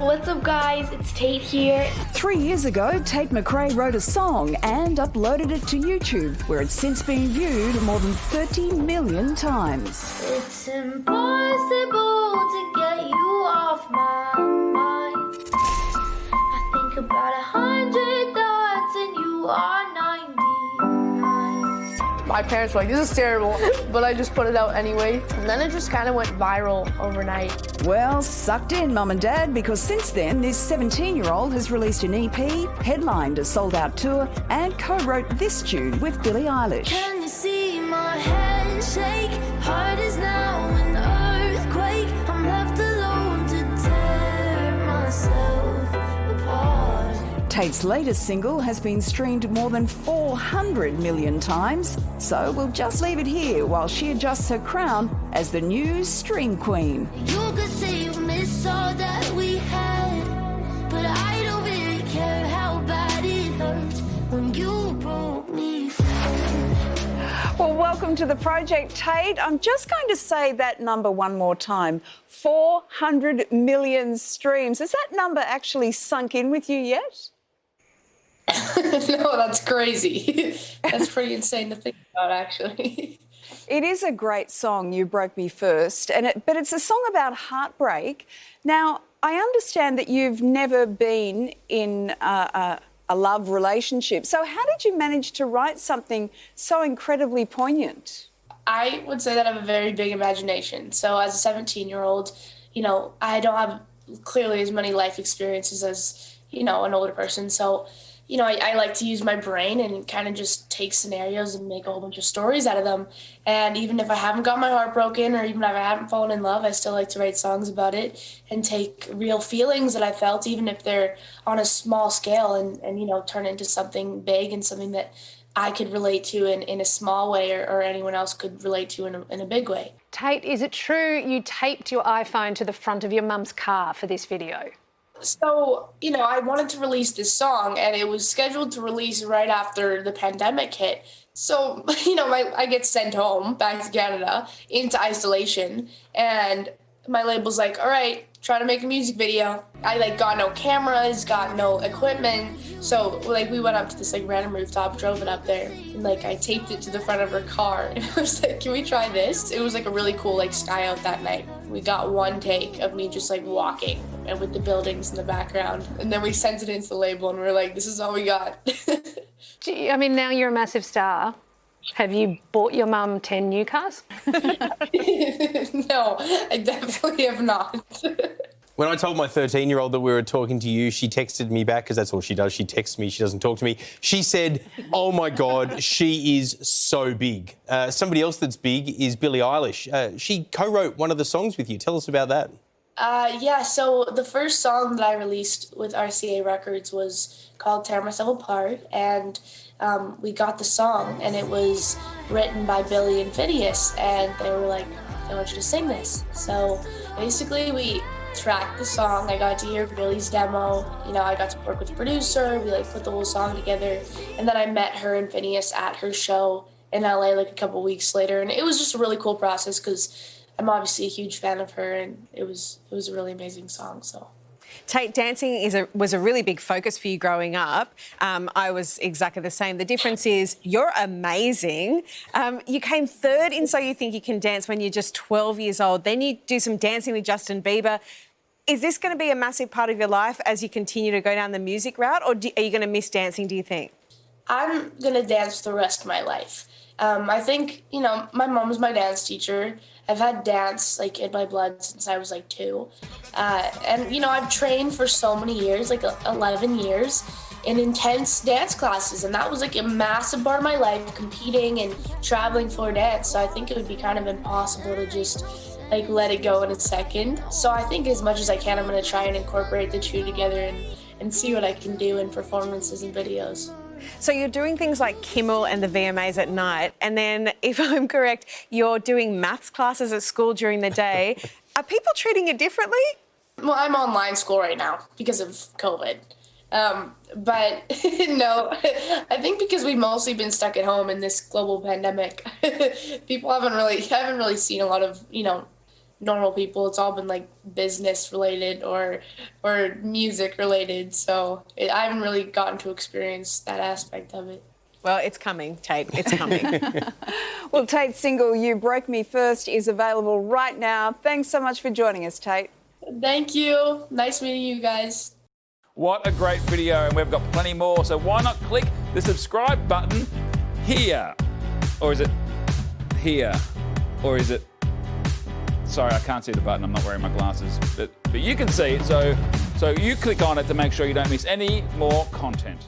What's up guys, it's Tate here. 3 years ago, Tate McRae wrote a song and uploaded it to YouTube, where it's since been viewed more than 30 million times. It's impossible to get you off my mind. I think about 100 thoughts and you are 99. My parents were like, this is terrible, but I just put it out anyway. And then it just kind of went viral overnight. Well, sucked in, Mum and Dad, because since then, this 17-year-old has released an EP, headlined a sold-out tour, and co-wrote this tune with Billie Eilish. Can you see my hand shake? Heart is now an earthquake. I'm left alone to tear myself apart. Tate's latest single has been streamed more than 400 million times, so we'll just leave it here while she adjusts her crown as the new stream queen. You could say you miss all that we had, but I don't really care how bad it hurts when you broke me. Well, welcome to the project, Tate. I'm just going to say that number one more time. 400 million streams. Has that number actually sunk in with you yet? No, that's crazy. That's pretty insane to think about, actually. It is a great song, You Broke Me First, but it's a song about heartbreak. Now, I understand that you've never been in a love relationship. So how did you manage to write something so incredibly poignant? I would say that I have a very big imagination. So as a 17-year-old, I don't have clearly as many life experiences as, an older person. So I like to use my brain and kind of just take scenarios and make a whole bunch of stories out of them. And even if I haven't got my heart broken or even if I haven't fallen in love, I still like to write songs about it and take real feelings that I felt, even if they're on a small scale, and turn it into something big and something that I could relate to in a small way or anyone else could relate to in a big way. Tate, is it true you taped your iPhone to the front of your mum's car for this video? So, I wanted to release this song, and it was scheduled to release right after the pandemic hit. So, I get sent home back to Canada into isolation, and my label's like, all right, try to make a music video. I got no cameras, got no equipment. So we went up to this random rooftop, drove it up there, and I taped it to the front of her car. And I was like, can we try this? It was a really cool sky out that night. We got one take of me just walking and with the buildings in the background. And then we sent it into the label and we were like, this is all we got. Now you're a massive star. Have you bought your mum 10 new cars? No, I definitely have not. When I told my 13-year-old that we were talking to you, she texted me back, because that's all she does. She texts me, she doesn't talk to me. She said, oh, my God, she is so big. Somebody else that's big is Billie Eilish. She co-wrote one of the songs with you. Tell us about that. Yeah, so the first song that I released with RCA Records was called Tear Myself Apart, and we got the song, and it was written by Billie and Phineas, and they were like, I want you to sing this. So basically we tracked the song. I got to hear Billie's demo. I got to work with the producer. We put the whole song together, and then I met her and Phineas at her show in LA a couple weeks later, and it was just a really cool process because I'm obviously a huge fan of her, and it was a really amazing song. So. Tate, dancing was a really big focus for you growing up. I was exactly the same. The difference is you're amazing. You came third in So You Think You Can Dance when you're just 12 years old. Then you do some dancing with Justin Bieber. Is this going to be a massive part of your life as you continue to go down the music route, or are you going to miss dancing, do you think? I'm going to dance the rest of my life. I think, my mom was my dance teacher. I've had dance in my blood since I was 2. And I've trained for so many years, 11 years in intense dance classes. And that was a massive part of my life, competing and traveling for dance. So I think it would be kind of impossible to just let it go in a second. So I think as much as I can, I'm going to try and incorporate the two together and see what I can do in performances and videos. So you're doing things like Kimmel and the VMAs at night, and then, if I'm correct, you're doing maths classes at school during the day. Are people treating you differently? Well, I'm online school right now because of COVID. But no, I think because we've mostly been stuck at home in this global pandemic, people haven't really seen a lot of, normal people. It's all been like business related or music related. So I haven't really gotten to experience that aspect of it. Well, it's coming, Tate. It's coming. Well, Tate's single "You Broke Me First" is available right now. Thanks so much for joining us, Tate. Thank you. Nice meeting you guys. What a great video, and we've got plenty more, so why not click the subscribe button here? Or is it here? Or is it... Sorry, I can't see the button. I'm not wearing my glasses. But you can see it, so you click on it to make sure you don't miss any more content.